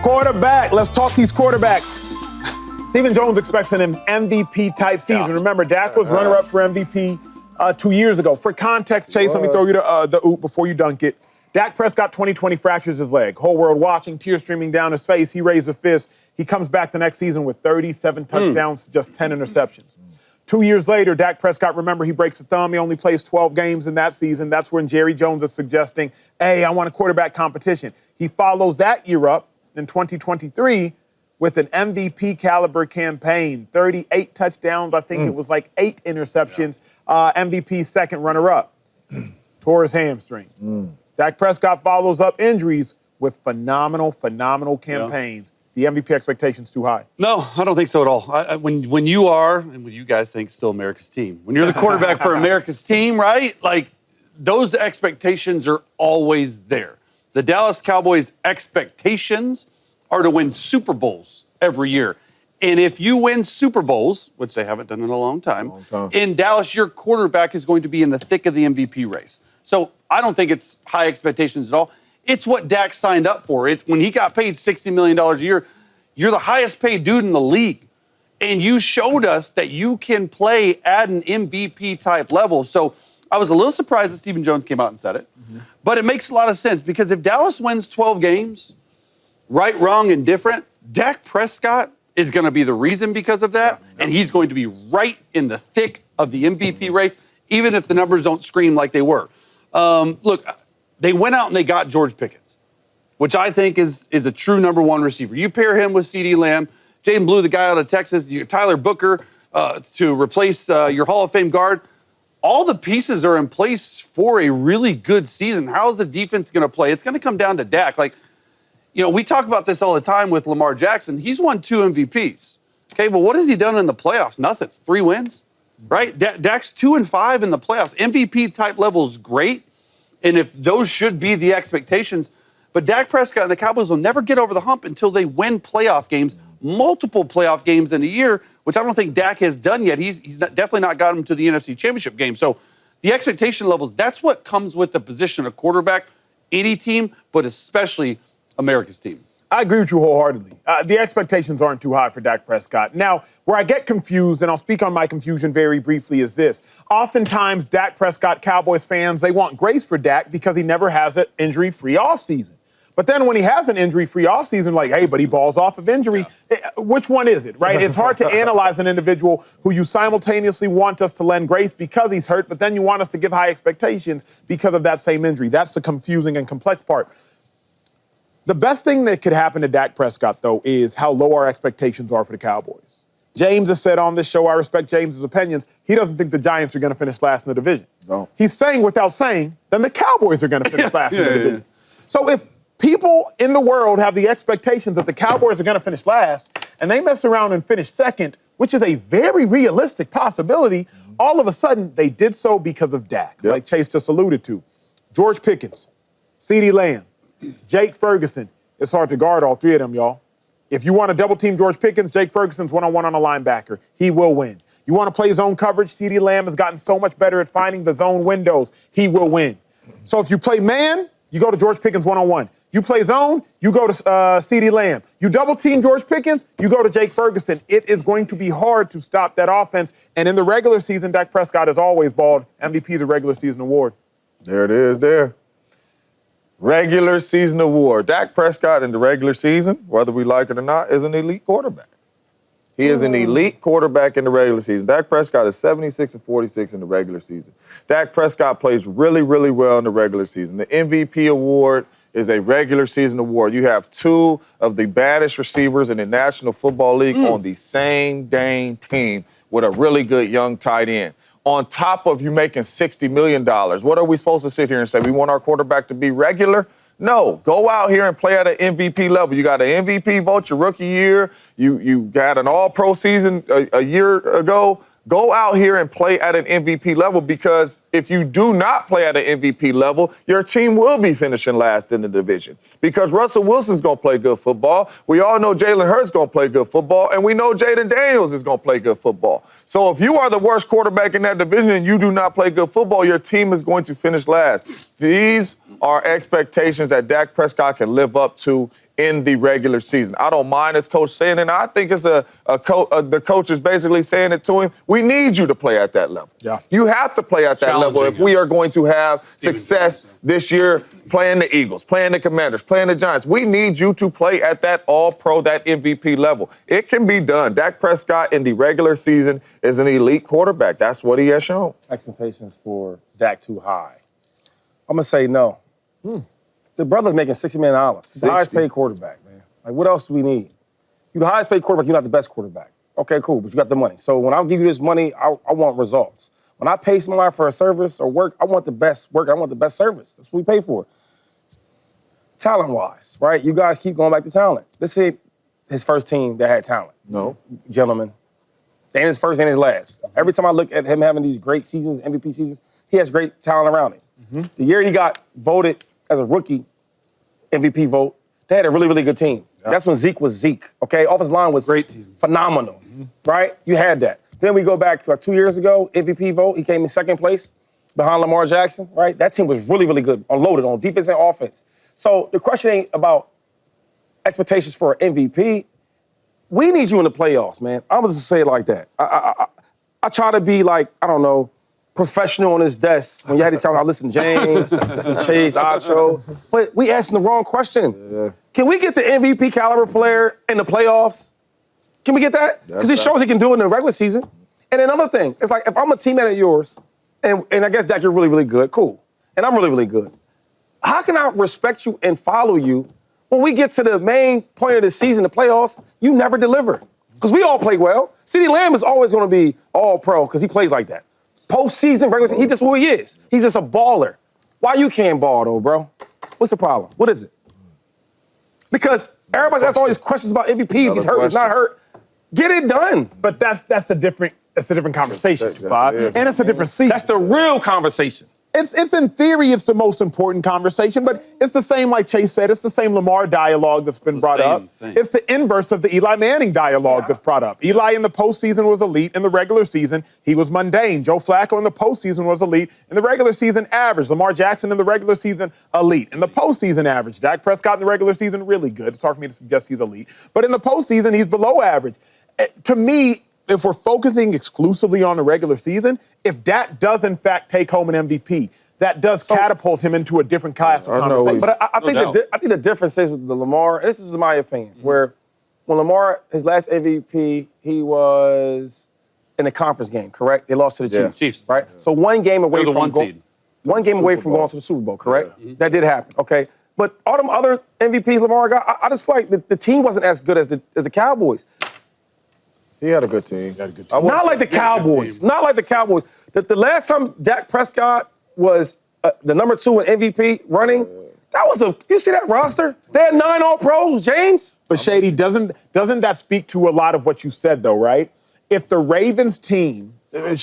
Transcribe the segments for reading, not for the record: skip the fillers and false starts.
Quarterback. Let's talk these quarterbacks. Stephen Jones expects an MVP-type season. Yeah. Remember, Dak was runner-up for MVP 2 years ago. For context, Chase, let me throw you the oop before you dunk it. Dak Prescott, 2020, fractures his leg. Whole world watching, tears streaming down his face. He raised a fist. He comes back the next season with 37 touchdowns, just 10 interceptions. 2 years later, Dak Prescott, remember, he breaks a thumb. He only plays 12 games in that season. That's when Jerry Jones is suggesting, hey, I want a quarterback competition. He follows that year up in 2023 with an MVP-caliber campaign. 38 touchdowns. I think it was like 8 interceptions. MVP second runner-up. Tore his hamstring. Dak Prescott follows up injuries with phenomenal campaigns. The MVP expectation's too high. No, I don't think so at all. When you are, and what you guys think, still America's team. When you're the quarterback for America's team, right? Like, those expectations are always there. The Dallas Cowboys' expectations are to win Super Bowls every year. And if you win Super Bowls, which they haven't done in a long time, in Dallas, your quarterback is going to be in the thick of the MVP race. So I don't think it's high expectations at all. It's what Dak signed up for. It's when he got paid $60 million a year, you're the highest paid dude in the league. And you showed us that you can play at an MVP-type level. So I was a little surprised that Stephen Jones came out and said it. But it makes a lot of sense because if Dallas wins 12 games, right, wrong, and different, Dak Prescott is going to be the reason because of that, and he's going to be right in the thick of the MVP race, even if the numbers don't scream like they were. Look, they went out and they got George Pickens, which I think is a true number one receiver. You pair him with CeeDee Lamb, Jaden Blue, the guy out of Texas, Tyler Booker to replace your Hall of Fame guard. All the pieces are in place for a really good season. How is the defense going to play? It's going to come down to Dak. Like, you know, we talk about this all the time with Lamar Jackson. He's won 2 MVPs. Okay, but what has he done in the playoffs? Nothing. 3 wins, right? Dak's 2-5 in the playoffs. MVP type level is great, and if those should be the expectations. But Dak Prescott and the Cowboys will never get over the hump until they win playoff games, multiple playoff games in a year, which I don't think Dak has done yet. He's definitely not got him to the NFC Championship game. So the expectation levels, that's what comes with the position of quarterback, any team, but especially America's team. I agree with you wholeheartedly. The expectations aren't too high for Dak Prescott. Now, where I get confused, and I'll speak on my confusion very briefly, is this. Oftentimes, Dak Prescott Cowboys fans, they want grace for Dak because he never has an injury-free offseason. But then when he has an injury-free offseason, like, hey, but he balls off of injury, which one is it, right? It's hard to analyze an individual who you simultaneously want us to lend grace because he's hurt, but then you want us to give high expectations because of that same injury. That's the confusing and complex part. The best thing that could happen to Dak Prescott, though, is how low our expectations are for the Cowboys. James has said on this show, I respect James's opinions, he doesn't think the Giants are going to finish last in the division. No. He's saying without saying, then the Cowboys are going to finish last in the division. So if people in the world have the expectations that the Cowboys are going to finish last, and they mess around and finish second, which is a very realistic possibility, all of a sudden they did so because of Dak, like Chase just alluded to. George Pickens, CeeDee Lamb, Jake Ferguson. It's hard to guard all 3 of them, y'all. If you want to double-team George Pickens, Jake Ferguson's one-on-one on a linebacker. He will win. You want to play zone coverage, CeeDee Lamb has gotten so much better at finding the zone windows. He will win. So if you play man, you go to George Pickens one-on-one. You play zone, you go to CeeDee Lamb. You double-team George Pickens, you go to Jake Ferguson. It is going to be hard to stop that offense. And in the regular season, Dak Prescott has always balled. MVP is a regular season award. There it is there. Regular season award. Dak Prescott in the regular season, whether we like it or not, is an elite quarterback. He is an elite quarterback in the regular season. Dak Prescott is 76-46 in the regular season. Dak Prescott plays really, really well in the regular season. The MVP award is a regular season award. You have 2 of the baddest receivers in the National Football League on the same dang team with a really good young tight end. On top of you making $60 million, what are we supposed to sit here and say? We want our quarterback to be regular? No, go out here and play at an MVP level. You got an MVP vote your rookie year. You got an all-pro season a year ago. Go out here and play at an MVP level, because if you do not play at an MVP level, your team will be finishing last in the division, because Russell Wilson's going to play good football. We all know Jalen Hurts going to play good football, and we know Jaden Daniels is going to play good football. So if you are the worst quarterback in that division and you do not play good football, your team is going to finish last. These are expectations that Dak Prescott can live up to in the regular season. I don't mind his coach saying it. And I think it's the coach is basically saying it to him. We need you to play at that level. Yeah. You have to play at that level if we are going to have success this year playing the Eagles, playing the Commanders, playing the Giants. We need you to play at that all-pro, that MVP level. It can be done. Dak Prescott in the regular season is an elite quarterback. That's what he has shown. Expectations for Dak too high. I'm going to say no. The brother's making $60 million. He's the highest paid quarterback, man. Like, what else do we need? You're the highest paid quarterback, you're not the best quarterback. Okay, cool, but you got the money. So when I give you this money, I want results. When I pay someone for a service or work, I want the best work, I want the best service. That's what we pay for. Talent-wise, right? You guys keep going back to talent. This ain't his first team that had talent. No. Gentlemen. And his first and his last. Every time I look at him having these great seasons, MVP seasons, he has great talent around him. The year he got voted as a rookie MVP vote, they had a really, really good team. Yeah. That's when Zeke was Zeke, okay? Offensive line was great team. Phenomenal, right? You had that. Then we go back to 2 years ago, MVP vote. He came in second place behind Lamar Jackson, right? That team was really, really good, unloaded on defense and offense. So the question ain't about expectations for an MVP. We need you in the playoffs, man. I'm gonna just say it like that. I try to be like, I don't know, professional on his desk. When you had these conversations, I listen to James, listen to Chase, Acho. But we asking the wrong question. Yeah. Can we get the MVP caliber player in the playoffs? Can we get that? Because it shows he can do it in the regular season. And another thing, it's like if I'm a teammate of yours, and I guess, Dak, you're really, really good, cool. And I'm really, really good. How can I respect you and follow you when we get to the main point of the season, the playoffs, you never deliver? Because we all play well. CeeDee Lamb is always going to be all-pro because he plays like that. Postseason, regular season, he's just who he is. He's just a baller. Why you can't ball, though, bro? What's the problem? What is it? Because everybody's asking all these questions about MVP. If he's hurt, he's not hurt. Get it done. But that's a different conversation, Bob. And it's a different season. That's the real conversation. It's in theory, it's the most important conversation, but it's the same, like Chase said, it's the same Lamar dialogue that's been brought up. It's the inverse of the Eli Manning dialogue that's brought up. Eli in the postseason was elite. In the regular season, he was mundane. Joe Flacco in the postseason was elite. In the regular season, average. Lamar Jackson in the regular season, elite. In the postseason, average. Dak Prescott in the regular season, really good. It's hard for me to suggest he's elite. But in the postseason, he's below average. To me, if we're focusing exclusively on the regular season, if Dak does in fact take home an MVP, that does catapult him into a different class of conversation. But I think the difference is with the Lamar, and this is my opinion, where when Lamar, his last MVP, he was in a conference game, correct? They lost to the Chiefs, right? So one game away from going to the Super Bowl, correct? Yeah. That did happen, okay? But all them other MVPs Lamar got, I just feel like the team wasn't as good as the Cowboys. He had a good team. Not like the Cowboys. Not like the Cowboys. The last time Dak Prescott was the number 2 in MVP running, that was you see that roster? They had 9 All-Pros, James. But Shady, doesn't that speak to a lot of what you said, though, right? If the Ravens team,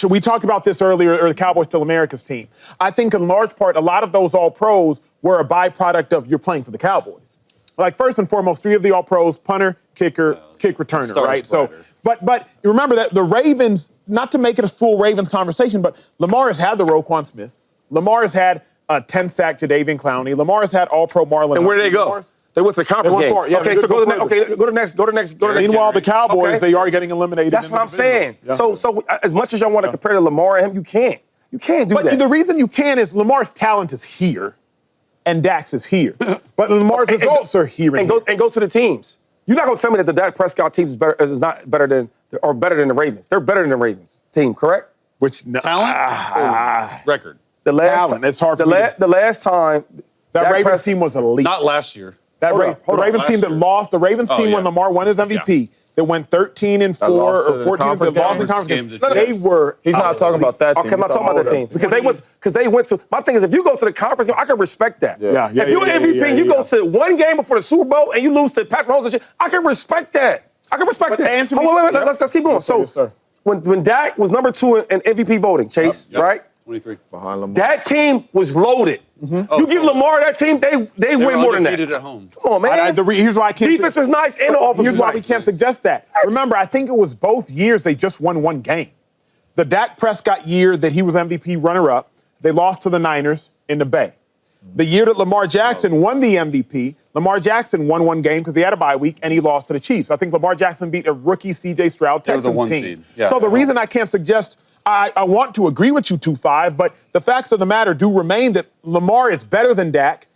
we talked about this earlier, or the Cowboys Still America's team, I think in large part, a lot of those All-Pros were a byproduct of you're playing for the Cowboys. Like, first and foremost, 3 of the All-Pros, punter, kicker, kick returner, right? So, but remember that the Ravens, not to make it a full Ravens conversation, but Lamar has had the Roquan Smiths. Lamar has had a 10-sack Jadeveon Clowney. Lamar has had All-Pro Marlon. And where did they go? They went to the conference game. Okay, so go to the next. Meanwhile, the Cowboys, they are getting eliminated. That's what I'm saying. Yeah. So as much as y'all want to compare to Lamar and him, you can't. You can't do that. But the reason you can is Lamar's talent is here, and Dak's is here. But Lamar's results are here and go to the teams. You're not going to tell me that the Dak Prescott team is better than the Ravens. They're better than the Ravens team, correct? Which talent record. The last talent. It's hard. The last time that Ravens team was elite. Not last year. The Ravens team that lost. The Ravens team when Lamar won his MVP. That went 13-4 or 14 that lost in conference game. They were. He's not talking about that team. Okay, I'm not talking about that team because they went to. My thing is, if you go to the conference game, I can respect that. If you're an MVP and you go to one game before the Super Bowl and you lose to Patrick Mahomes and shit, I can respect that. I can respect that. Wait, let's keep going. So when Dak was number 2 in MVP voting, Chase, right? 23 behind Lamar. That team was loaded. You give Lamar that team, they win more than that. At home. Come on, man. Here's why I can't. Defense was nice and the offense was nice. Here's why we can't suggest that. Remember, I think it was both years they just won one game. The Dak Prescott year that he was MVP runner-up, they lost to the Niners in the Bay. The year that Lamar Jackson won the MVP, Lamar Jackson won one game because he had a bye week and he lost to the Chiefs. I think Lamar Jackson beat a rookie C.J. Stroud Texans team. Seed. Yeah. So the reason I can't suggest I want to agree with you 2-5, but the facts of the matter do remain that Lamar is better than Dak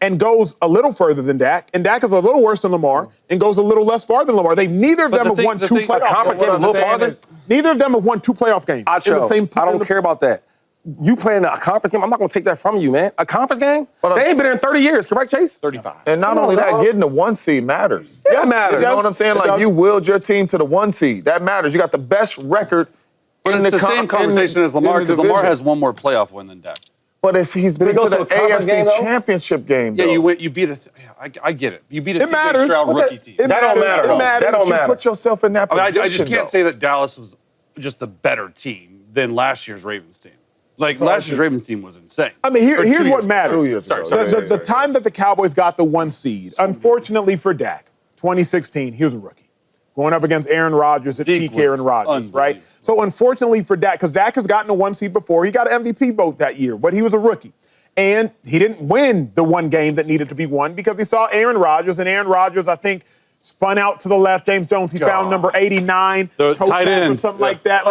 and goes a little further than Dak, and Dak is a little worse than Lamar and goes a little less far than Lamar. Neither of them have won two playoff games. Neither of them have won two playoff games. Acho, I don't care about that. You playing a conference game, I'm not going to take that from you, man. A conference game? They ain't been there in 30 years, correct, Chase? 35. And not only that, getting the 1 seed matters. That matters. You know what I'm saying? Like, you willed your team to the 1 seed. That matters. You got the best record. But it's the same conversation as Lamar, because Lamar has one more playoff win than Dak. But he's been to the AFC Championship game, though. Yeah, you beat us. I get it. You beat a C.J. matters. Stroud rookie team. That don't matter. That don't matter. You put yourself in that position, I just can't say that Dallas was just a better team than last year's Ravens team. Like, last year's Ravens team was insane. I mean, here's what matters. 2 years ago. The time that the Cowboys got the 1 seed, unfortunately for Dak, 2016, he was a rookie. Going up against Aaron Rodgers at peak Aaron Rodgers, right? So unfortunately for Dak, because Dak has gotten a 1 seed before, he got an MVP vote that year, but he was a rookie. And he didn't win the one game that needed to be won because he saw Aaron Rodgers, and Aaron Rodgers, I think, spun out to the left. James Jones, he found number 89. The tight end. Or something like that.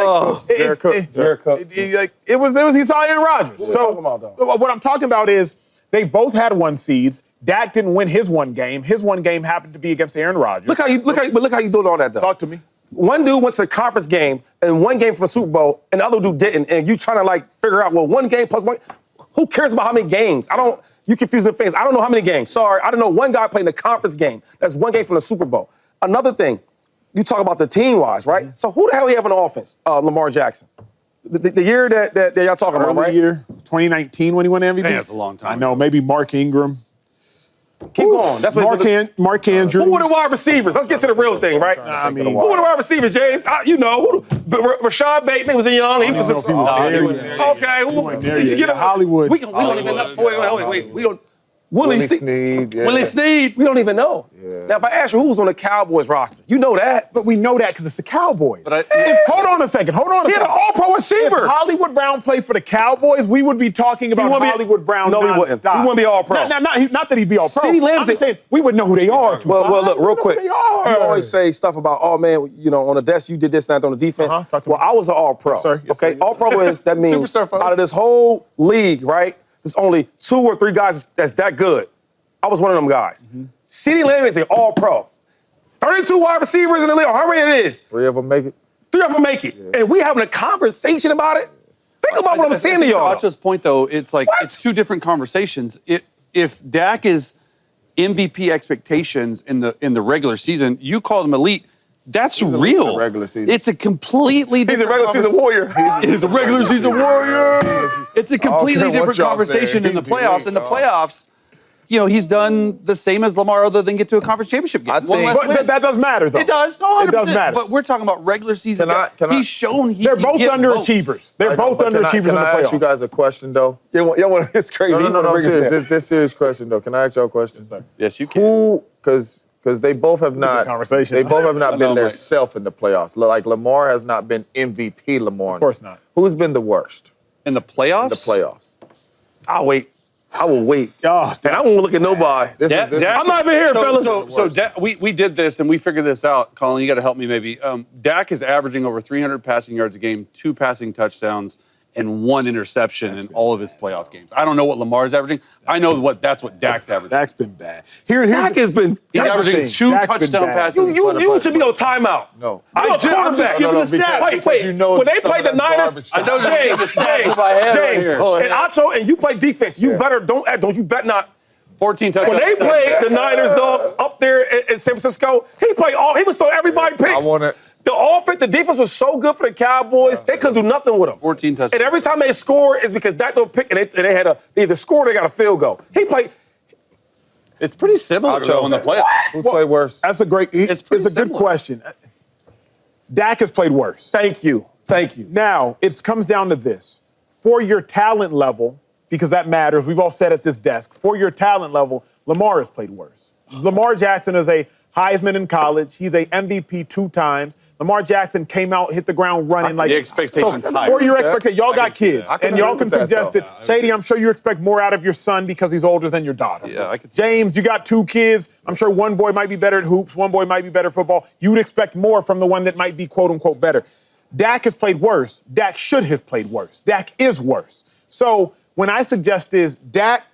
Jared Cook. He saw Aaron Rodgers. So what I'm talking about is they both had 1 seeds. Dak didn't win his one game. His one game happened to be against Aaron Rodgers. Look how you doing all that, though. Talk to me. One dude went to the conference game and 1 game for the Super Bowl, and the other dude didn't. And you trying to, like, figure out, well, 1 game plus 1. Who cares about how many games? You confusing fans. I don't know how many games. Sorry, I don't know one guy playing the conference game. That's 1 game from the Super Bowl. Another thing, you talk about the team-wise, right? Mm-hmm. So who the hell we have on offense? Lamar Jackson. The year that y'all talking about, right? Year, 2019 when he won MVP? Yeah, that's a long time. I know, maybe Mark Ingram. Keep going. That's what Mark Andrews. Who were the wide receivers? Let's get to the real thing, right? Who were the wide receivers, James? Rashad Bateman was young. He was okay. Hollywood. We don't even know. Wait. We don't. Willie Snead. Willie Snead. We don't even know. Yeah. Now, if I ask you who was on the Cowboys roster, you know that. But we know that because it's the Cowboys. But hold on a second. He had an all-pro receiver. If Hollywood Brown played for the Cowboys, we would be talking about Hollywood Brown. No, he wouldn't. He wouldn't be all-pro. Not that he'd be all-pro. CeeDee Lamb saying we would know who they are. Well, look, real quick. You always say stuff about, oh, man, on the desk you did this and that on the defense. Well, I was an all-pro. Yes, sir. Okay, all-pro is, that means out of this whole league, right, there's only 2 or 3 guys that's that good. I was one of them guys. CeeDee Lamb is an all-pro. 32 wide receivers in the league, how many it is? 3 of them make it. 3 of them make it. Yeah. And we having a conversation about it? Think about what I'm saying to y'all. Acho's point, though, it's like it's 2 different conversations. If Dak is MVP expectations in the regular season, you called him elite. That's real. In the regular season. It's a completely different. He's a regular season warrior. He's a regular season warrior. It's a completely different conversation in the playoffs. In the playoffs, he's done the same as Lamar other than get to a conference championship game. But that does matter, though. It does. No, it does matter. But we're talking about regular season. He's shown they're both underachievers. They're both underachievers in the playoffs. Can I ask you guys a question, though? It's crazy. No, I'm serious. This serious question, though. Can I ask y'all a question? Yes, you can. Who, because they both have not. They both have not been their self in the playoffs. Like Lamar has not been MVP. Lamar. Of course not. Who's been the worst in the playoffs? In the playoffs. I'll wait. I will wait. And I won't look at nobody. I'm not even here, fellas. So we did this, and we figured this out. Colin, you got to help me maybe. Dak is averaging over 300 passing yards a game, 2 passing touchdowns, and 1 interception in all of his playoff games. I don't know what Lamar's averaging. I know that's what Dak's averaging. Dak's been bad. Dak has been. He's averaging 2 touchdown passes. You should be on timeout. No. I'm a quarterback. No, wait. When they play the Niners, I know James, and Acho, and you play defense, you better don't you bet not. 14 touchdowns. When they played the Niners, dog, up there in San Francisco, he was throwing everybody picks. The offense, the defense was so good for the Cowboys, they couldn't do nothing with him. 14 touchdowns. And every time they score, it's because Dak don't pick, and they had they either scored or they got a field goal. He played. It's pretty similar though in the playoffs. Who's played worse? That's a great. It's a good question. Dak has played worse. Thank you. Now it comes down to this: for your talent level, because that matters. We've all said at this desk, for your talent level, Lamar has played worse. Lamar Jackson is a Heisman in college. He's a MVP 2 times. Lamar Jackson came out, hit the ground running like the expectations higher. For your expectation, y'all got kids, I can and y'all agree can with that, suggest though. it. Shady, I'm sure you expect more out of your son because he's older than your daughter. Yeah, I could. James, you got 2 kids. I'm sure one boy might be better at hoops, one boy might be better at football. You would expect more from the one that might be quote unquote better. Dak has played worse. Dak should have played worse. Dak is worse. So when I suggest is Dak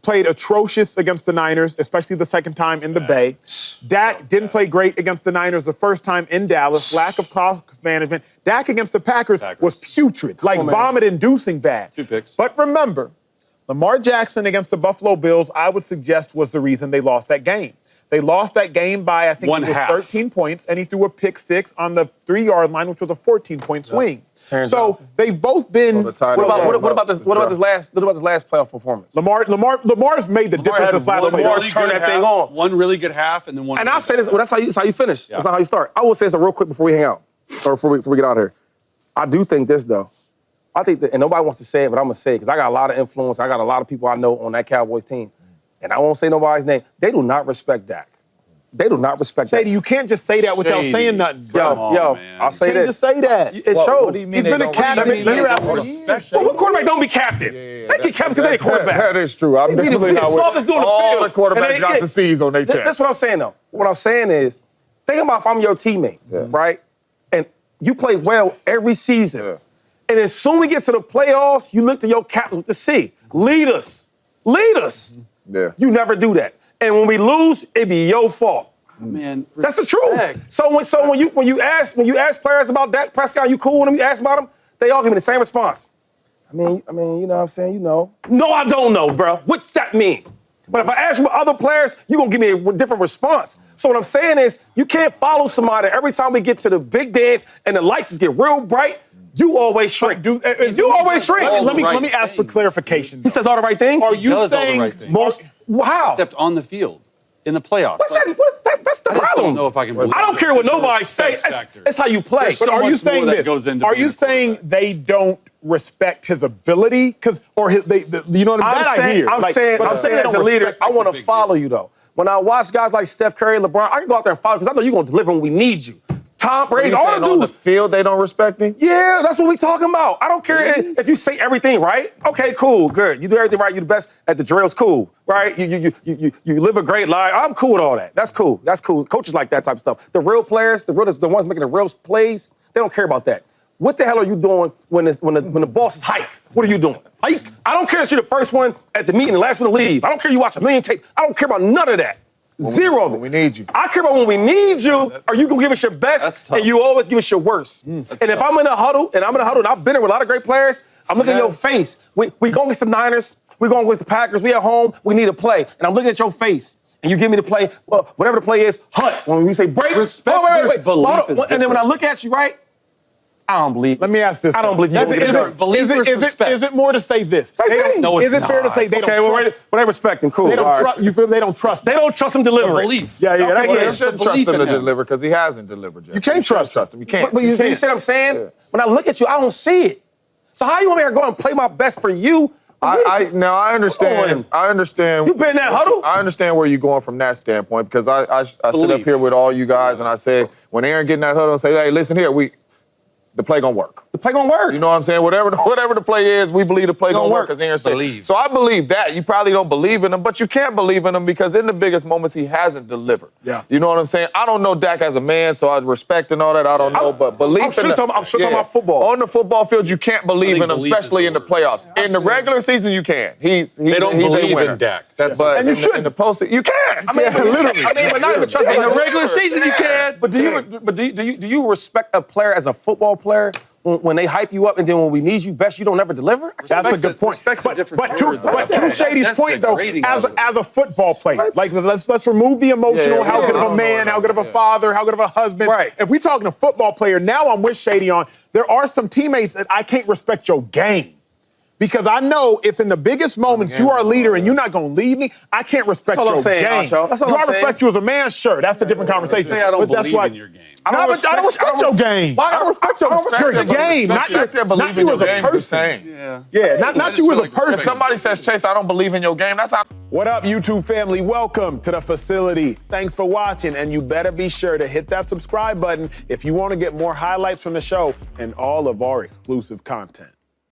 played atrocious against the Niners, especially the second time in the Bay. Dak didn't play great against the Niners the first time in Dallas. Lack of clock management. Dak against the Packers was putrid, like vomit-inducing bad. 2 picks. But remember, Lamar Jackson against the Buffalo Bills, I would suggest was the reason they lost that game. They lost that game by, I think it was 13 points, and he threw a pick 6 on the 3-yard line, which was a 14-point swing. So they've both been. What about this last playoff performance? Lamar's made the difference this last Lamar playoff. turned that thing on. One really good half and then one. And I'll say this. Well, that's how you finish. That's not how you start. I will say this real quick before we hang out, or before we get out of here. I do think this though. I think that, and nobody wants to say it, but I'm gonna say it because I got a lot of influence. I got a lot of people I know on that Cowboys team, and I won't say nobody's name. They do not respect Dak. They do not respect Dak. Shady, you can't just say that without saying nothing. Yo, I'll say You can't this. just say that. It shows. What do you mean He's been a captain year after year. But what quarterback don't be captain? They get captain because they quarterbacks. That is true. I'm They be definitely the not softest dude on the all field. the quarterbacks And they- got the C's on their chest. That's what I'm saying, though. What I'm saying is, think about if I'm your teammate, right? And you play well every season. Yeah. And as soon as we get to the playoffs, you look to your captain with the C. Lead us. Lead us. Yeah. You never do that. And when we lose, it be your fault. Man, That's the truth. So when you ask players about Dak Prescott, you cool with them, you ask about him, they all give me the same response. I mean, you know what I'm saying? You know. No, I don't know, bro. What's that mean? But if I ask you about other players, you're going to give me a different response. So what I'm saying is, you can't follow somebody every time we get to the big dance and the lights get real bright, you always shrink. You always shrink. Let me ask for clarification. He says all the right things? Are you does all the saying right things. How? except on the field in the playoffs. That's the I just problem. don't know if I can believe I don't it. care what There's a nobody say. respect factor. It's how you play. There's But so are you much saying more that this? goes into Are being you a saying quarterback. they don't respect his ability? You know what I mean? I hear. I'm saying they as don't a leader, respect I his want to ability. follow you, though. When I watch guys like Steph Curry, LeBron, I can go out there and follow because I know you're going to deliver when we need you. Tom Brady, You all saying the on the dudes. field they don't respect him? Yeah, that's what we talking about. I don't care if you say everything right. Okay, cool, good. You do everything right. You're the best at the drills. Cool, right? You live a great life. I'm cool with all that. That's cool. That's cool. Coaches like that type of stuff. The real players, the ones making the real plays, they don't care about that. What the hell are you doing when the boss is hike? What are you doing? Hike? I don't care if you're the first one at the meeting and the last one to leave. I don't care if you watch a million tapes. I don't care about none of that. Zero of it. When we need you. I care about when we need you, or you gonna give us your best, and you always give us your worst. And if I'm in a huddle, and I've been there with a lot of great players, I'm looking at your face. We going against the Niners, we going against the Packers, we at home, we need a play. And I'm looking at your face, and you give me the play, whatever the play is, hunt. When we say break, Respect versus belief hold on. is And then when different. I look at you, right, I don't believe. Let me ask this. I don't believe you. Is it more to say this? Same thing. No, it's Is it fair to say they Okay, don't well, trust? they respect him. Cool. They don't all right. trust. You feel they don't trust. They don't trust him delivering. Belief. Yeah. Well, That, they yeah. shouldn't trust belief him to in him. deliver because he hasn't delivered yet. You can't trust him. You can't. But you see what I'm saying? Yeah. When I look at you, I don't see it. So how you want me to go and play my best for you? Now I understand. I understand. You been in that huddle? I understand where you're going from that standpoint because I sit up Belief. here with all you guys and I say when Aaron get in that huddle and say, hey, listen here, the play gonna work. The play gonna work. You know what I'm saying? Whatever the play is, we believe the play gonna work, as Aaron said. Believe. So I believe that. You probably don't believe in him, but you can't believe in him because in the biggest moments he hasn't delivered. Yeah. You know what I'm saying? I don't know Dak as a man, so I respect and all that. I don't know, but belief I'm sure in talking about football. On the football field, you can't believe in him, belief is especially the in the word. playoffs. In the regular season, you can. He's They don't he's believe a winner. in Dak. That's But And you in the shouldn't. post, you can. I mean, literally. but not even trust. In the regular season, you can. But do you respect a player as a football player when they hype you up and then when we need you best, you don't ever deliver? That's a good point. Respect's a different But to word, though. Shady's That's point, though, degrading as of it. a football player, like let's remove the emotional. Yeah, how good of a yeah. man? How good of a father? How good of a husband? Right. If we're talking a football player, now I'm with Shady on. There are some teammates that I can't respect your game. Because I know if in the biggest moments you are a leader and you're not going to leave me, I can't respect That's all your I'm saying, game. Acho. That's all Do I'm I saying. respect you as a man? Sure, that's a different conversation. Say I don't But that's believe why, in your game. I don't respect your game. I don't respect your game. Not you as a person. Yeah, not you as a person. If somebody says, Chase, I don't believe in your game, that's how. What up, YouTube family? Welcome to the facility. Thanks for watching, and you better be sure to hit that subscribe button if you want to get more highlights from the show and all of our exclusive content.